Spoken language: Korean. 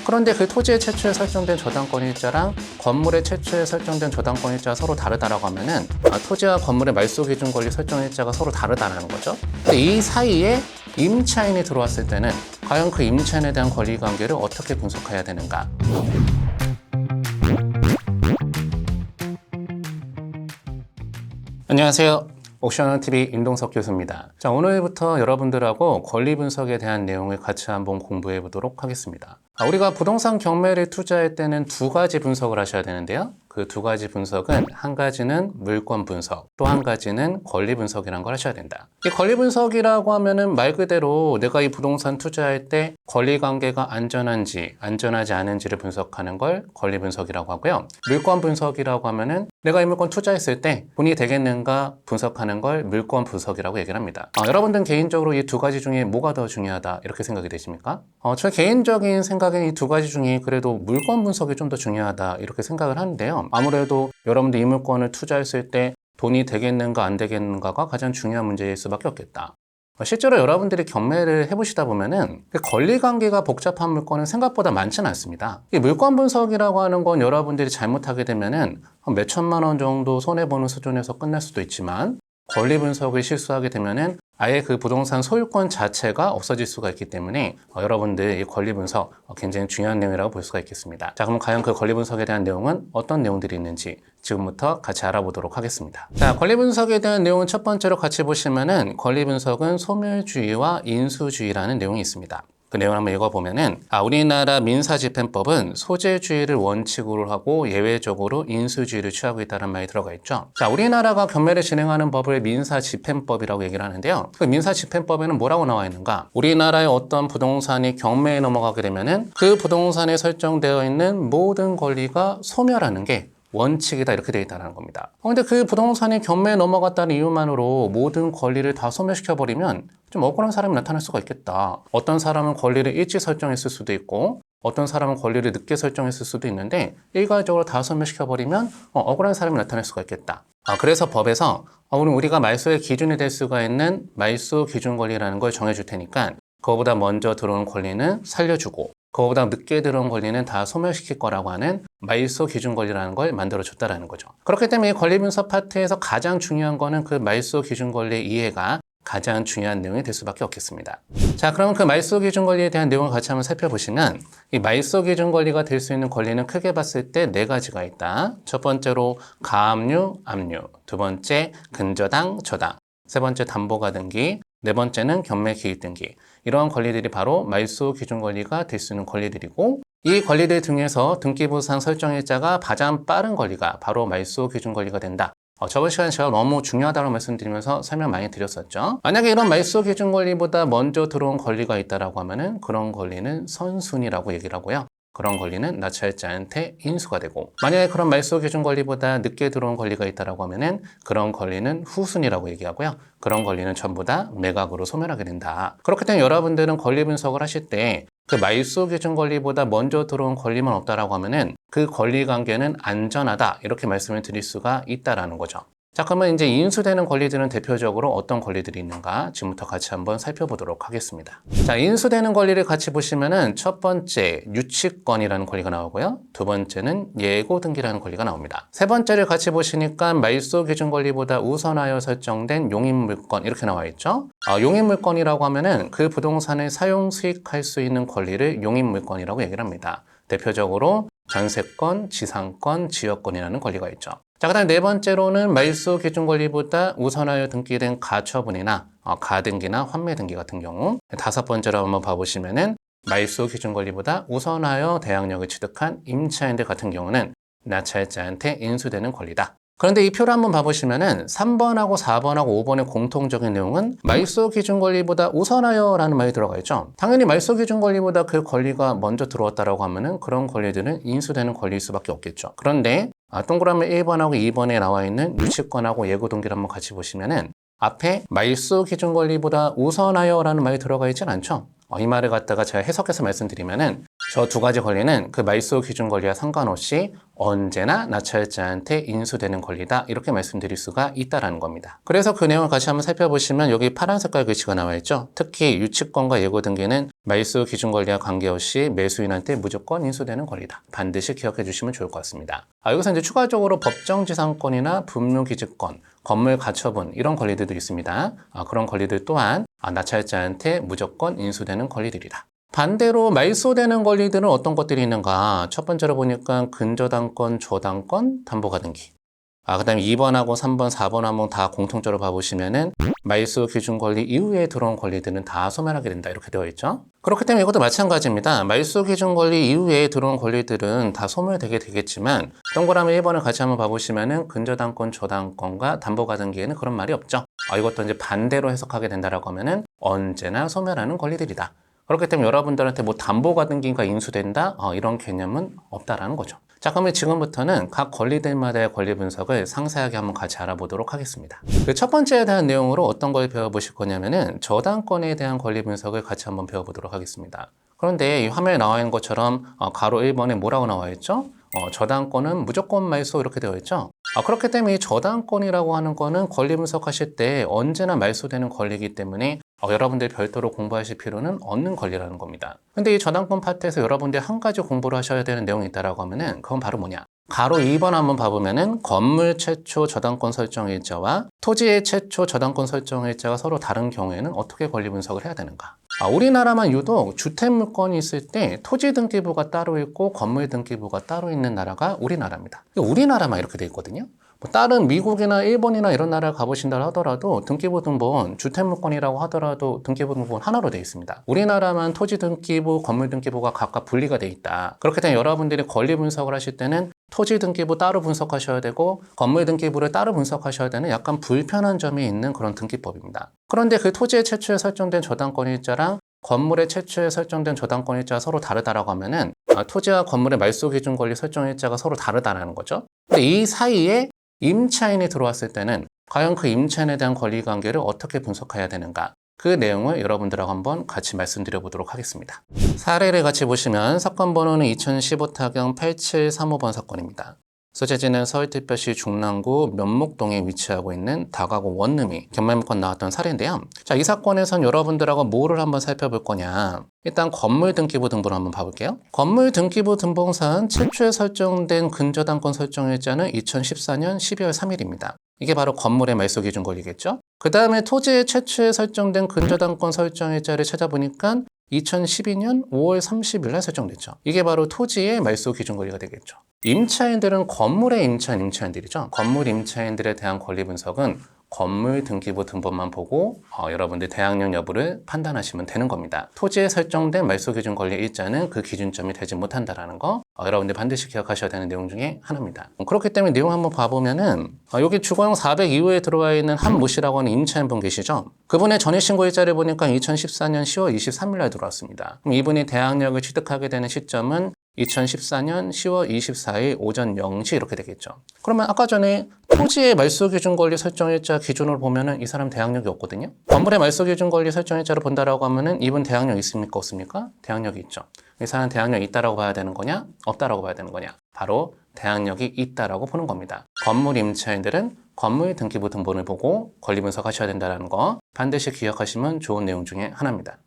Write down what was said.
그런데 그 토지의 최초에 설정된 저당권일자랑 건물의 최초에 설정된 저당권일자가 서로 다르다라고 하면은 토지와 건물의 말소기준 권리 설정일자가 서로 다르다는 거죠. 근데 이 사이에 임차인이 들어왔을 때는 과연 그 임차인에 대한 권리관계를 어떻게 분석해야 되는가? 안녕하세요. 옥션원TV 임동석 교수입니다. 자, 오늘부터 여러분들하고 권리 분석에 대한 내용을 같이 한번 공부해 보도록 하겠습니다. 우리가 부동산 경매를 투자할 때는 두 가지 분석을 하셔야 되는데요. 그 두 가지 분석은 한 가지는 물권 분석, 또 한 가지는 권리 분석이라는 걸 하셔야 된다. 이 권리 분석이라고 하면은 말 그대로 내가 이 부동산 투자할 때 권리 관계가 안전한지 안전하지 않은지를 분석하는 걸 권리 분석이라고 하고요. 물권 분석이라고 하면은 내가 이 물건 투자했을 때 돈이 되겠는가 분석하는 걸 물권 분석이라고 얘기를 합니다. 여러분들은 개인적으로 이 두 가지 중에 뭐가 더 중요하다 이렇게 생각이 되십니까? 저 개인적인 생각엔 이 두 가지 중에 그래도 물권 분석이 좀 더 중요하다 이렇게 생각을 하는데요. 아무래도 여러분들 이 물건을 투자했을 때 돈이 되겠는가 안 되겠는가가 가장 중요한 문제일 수밖에 없겠다. 실제로 여러분들이 경매를 해보시다 보면은 권리관계가 복잡한 물건은 생각보다 많지는 않습니다. 이 물권 분석이라고 하는 건 여러분들이 잘못하게 되면은 몇 천만 원 정도 손해보는 수준에서 끝날 수도 있지만 권리 분석을 실수하게 되면은 아예 그 부동산 소유권 자체가 없어질 수가 있기 때문에 여러분들 이 권리 분석 굉장히 중요한 내용이라고 볼 수가 있겠습니다. 자, 그럼 과연 그 권리 분석에 대한 내용은 어떤 내용들이 있는지 지금부터 같이 알아보도록 하겠습니다. 자, 권리 분석에 대한 내용은 첫 번째로 같이 보시면은 권리 분석은 소멸주의와 인수주의라는 내용이 있습니다. 그 내용을 한번 읽어보면은 우리나라 민사집행법은 소재주의를 원칙으로 하고 예외적으로 인수주의를 취하고 있다는 말이 들어가 있죠. 자, 우리나라가 경매를 진행하는 법을 민사집행법이라고 얘기를 하는데요. 그 민사집행법에는 뭐라고 나와 있는가? 우리나라의 어떤 부동산이 경매에 넘어가게 되면은 그 부동산에 설정되어 있는 모든 권리가 소멸하는 게 원칙이다 이렇게 되어 있다는 겁니다. 근데 그 부동산이 경매에 넘어갔다는 이유만으로 모든 권리를 다 소멸시켜버리면 좀 억울한 사람이 나타날 수가 있겠다. 어떤 사람은 권리를 일찍 설정했을 수도 있고 어떤 사람은 권리를 늦게 설정했을 수도 있는데 일괄적으로 다 소멸시켜버리면 억울한 사람이 나타날 수가 있겠다. 그래서 법에서 우리가 말소의 기준이 될 수가 있는 말소 기준 권리라는 걸 정해줄 테니까 그거보다 먼저 들어온 권리는 살려주고 그거보다 늦게 들어온 권리는 다 소멸시킬 거라고 하는 말소 기준 권리라는 걸 만들어줬다라는 거죠. 그렇기 때문에 권리 분석 파트에서 가장 중요한 거는 그 말소 기준 권리의 이해가 가장 중요한 내용이 될 수밖에 없겠습니다. 자, 그럼 그 말소 기준 권리에 대한 내용을 같이 한번 살펴보시면 이 말소 기준 권리가 될 수 있는 권리는 크게 봤을 때 네 가지가 있다. 첫 번째로 가압류, 압류, 두 번째 근저당, 저당, 세 번째 담보가 등기, 네 번째는 경매 기입 등기. 이러한 권리들이 바로 말소 기준 권리가 될 수 있는 권리들이고 이 권리들 중에서 등기부상 설정일자가 가장 빠른 권리가 바로 말소 기준 권리가 된다. 저번 시간에 제가 너무 중요하다고 말씀드리면서 설명 많이 드렸었죠. 만약에 이런 말소 기준 권리보다 먼저 들어온 권리가 있다라고 하면은 그런 권리는 선순위라고 얘기를 하고요. 그런 권리는 나찰자한테 인수가 되고 만약에 그런 말소 기준 권리보다 늦게 들어온 권리가 있다라고 하면은 그런 권리는 후순위라고 얘기하고요. 그런 권리는 전부 다 매각으로 소멸하게 된다. 그렇기 때문에 여러분들은 권리 분석을 하실 때 그 말소 기준 권리보다 먼저 들어온 권리만 없다라고 하면은 그 권리 관계는 안전하다 이렇게 말씀을 드릴 수가 있다라는 거죠. 자, 그러면 이제 인수되는 권리들은 대표적으로 어떤 권리들이 있는가 지금부터 같이 한번 살펴보도록 하겠습니다. 자, 인수되는 권리를 같이 보시면은 첫 번째 유치권이라는 권리가 나오고요. 두 번째는 예고 등기라는 권리가 나옵니다. 세 번째를 같이 보시니까 말소 기준 권리보다 우선하여 설정된 용익물권 이렇게 나와 있죠. 용익물권이라고 하면은 그 부동산을 사용 수익할 수 있는 권리를 용익물권이라고 얘기를 합니다. 대표적으로 전세권, 지상권, 지역권이라는 권리가 있죠. 자, 그 다음 네 번째로는 말소 기준 권리보다 우선하여 등기된 가처분이나 가등기나 환매등기 같은 경우 다섯 번째로 한번 봐보시면은 말소 기준 권리보다 우선하여 대항력을 취득한 임차인들 같은 경우는 나찰자한테 인수되는 권리다. 그런데 이 표를 한번 봐보시면은 3번하고 4번하고 5번의 공통적인 내용은 말소 기준 권리보다 우선하여라는 말이 들어가 있죠. 당연히 말소 기준 권리보다 그 권리가 먼저 들어왔다라고 하면은 그런 권리들은 인수되는 권리일 수밖에 없겠죠. 그런데 동그라미 1번하고 2번에 나와 있는 유치권하고 예고 등기를 한번 같이 보시면은 앞에 말소 기준 권리보다 우선하여라는 말이 들어가 있진 않죠. 이 말을 갖다가 제가 해석해서 말씀드리면은 저 두 가지 권리는 그 말소 기준 권리와 상관없이 언제나 낙찰자한테 인수되는 권리다. 이렇게 말씀드릴 수가 있다라는 겁니다. 그래서 그 내용을 같이 한번 살펴보시면 여기 파란 색깔 글씨가 나와 있죠. 특히 유치권과 예고 등기는 말소 기준 권리와 관계없이 매수인한테 무조건 인수되는 권리다. 반드시 기억해 주시면 좋을 것 같습니다. 여기서 이제 추가적으로 법정지상권이나 분묘기지권, 건물 가처분 이런 권리들도 있습니다. 그런 권리들 또한 낙찰자한테 무조건 인수되는 권리들이다. 반대로 말소되는 권리들은 어떤 것들이 있는가? 첫 번째로 보니까 근저당권, 저당권, 담보가등기. 그 다음에 2번하고 3번, 4번 한번 다 공통적으로 봐보시면은 말소 기준 권리 이후에 들어온 권리들은 다 소멸하게 된다. 이렇게 되어 있죠. 그렇기 때문에 이것도 마찬가지입니다. 말소 기준 권리 이후에 들어온 권리들은 다 소멸되게 되겠지만 동그라미 1번을 같이 한번 봐보시면은 근저당권, 저당권과 담보가등기에는 그런 말이 없죠. 이것도 이제 반대로 해석하게 된다라고 하면은 언제나 소멸하는 권리들이다. 그렇기 때문에 여러분들한테 뭐 담보가등기가 인수된다? 이런 개념은 없다라는 거죠. 자, 그러면 지금부터는 각 권리들마다의 권리 분석을 상세하게 한번 같이 알아보도록 하겠습니다. 그 첫 번째에 대한 내용으로 어떤 걸 배워보실 거냐면은 저당권에 대한 권리 분석을 같이 한번 배워보도록 하겠습니다. 그런데 이 화면에 나와 있는 것처럼 가로 1번에 뭐라고 나와 있죠? 저당권은 무조건 말소 이렇게 되어 있죠. 그렇기 때문에 이 저당권이라고 하는 거는 권리 분석하실 때 언제나 말소되는 권리이기 때문에 여러분들이 별도로 공부하실 필요는 없는 권리라는 겁니다. 근데 이 저당권 파트에서 여러분들이 한 가지 공부를 하셔야 되는 내용이 있다라고 하면은 그건 바로 뭐냐? 가로 2번 한번 봐보면은 건물 최초 저당권 설정일자와 토지의 최초 저당권 설정일자가 서로 다른 경우에는 어떻게 권리 분석을 해야 되는가? 우리나라만 유독 주택물권이 있을 때 토지 등기부가 따로 있고 건물 등기부가 따로 있는 나라가 우리나라입니다. 우리나라만 이렇게 돼 있거든요. 다른 미국이나 일본이나 이런 나라를 가보신다 하더라도 등기부 등본, 주택물권이라고 하더라도 등기부 등본 하나로 되어 있습니다. 우리나라만 토지 등기부, 건물 등기부가 각각 분리가 되어 있다. 그렇기 때문에 여러분들이 권리 분석을 하실 때는 토지 등기부 따로 분석하셔야 되고 건물 등기부를 따로 분석하셔야 되는 약간 불편한 점이 있는 그런 등기법입니다. 그런데 그 토지의 최초에 설정된 저당권일자랑 건물의 최초에 설정된 저당권일자가 서로 다르다라고 하면은 토지와 건물의 말소 기준 권리 설정일자가 서로 다르다라는 거죠. 근데 이 사이에 임차인이 들어왔을 때는 과연 그 임차인에 대한 권리 관계를 어떻게 분석해야 되는가? 그 내용을 여러분들하고 한번 같이 말씀드려 보도록 하겠습니다. 사례를 같이 보시면 사건 번호는 2015 타경 8735번 사건입니다. 소재지는 서울특별시 중랑구 면목동에 위치하고 있는 다가구 원룸이 경매물건 나왔던 사례인데요. 자, 이 사건에선 여러분들하고 뭐를 한번 살펴볼 거냐. 일단 건물 등기부 등본을 한번 봐볼게요. 건물 등기부 등본상 최초에 설정된 근저당권 설정일자는 2014년 12월 3일입니다. 이게 바로 건물의 말소 기준 권리겠죠. 그 다음에 토지의 최초에 설정된 근저당권 설정일자를 찾아보니까 2012년 5월 30일 날 설정됐죠. 이게 바로 토지의 말소 기준 권리가 되겠죠. 임차인들은 건물의 임차인들이죠. 건물 임차인들에 대한 권리 분석은 건물 등기부 등본만 보고 여러분들 대항력 여부를 판단하시면 되는 겁니다. 토지에 설정된 말소 기준 권리 일자는 그 기준점이 되지 못한다는 거 여러분들 반드시 기억하셔야 되는 내용 중에 하나입니다. 그렇기 때문에 내용 한번 봐보면은 여기 주거용 402호에 들어와 있는 한모 씨라고 하는 임차인분 계시죠? 그분의 전입신고 일자를 보니까 2014년 10월 23일 날 들어왔습니다. 그럼 이분이 대항력을 취득하게 되는 시점은 2014년 10월 24일 오전 0시 이렇게 되겠죠. 그러면 아까 전에 토지의 말소 기준 권리 설정일자 기준으로 보면은 이 사람 대항력이 없거든요. 건물의 말소 기준 권리 설정일자를 본다라고 하면은 이분 대항력 있습니까? 없습니까? 대항력이 있죠. 이 사람 대항력이 있다라고 봐야 되는 거냐? 없다라고 봐야 되는 거냐? 바로 대항력이 있다라고 보는 겁니다. 건물 임차인들은 건물 등기부 등본을 보고 권리 분석하셔야 된다는 거 반드시 기억하시면 좋은 내용 중에 하나입니다.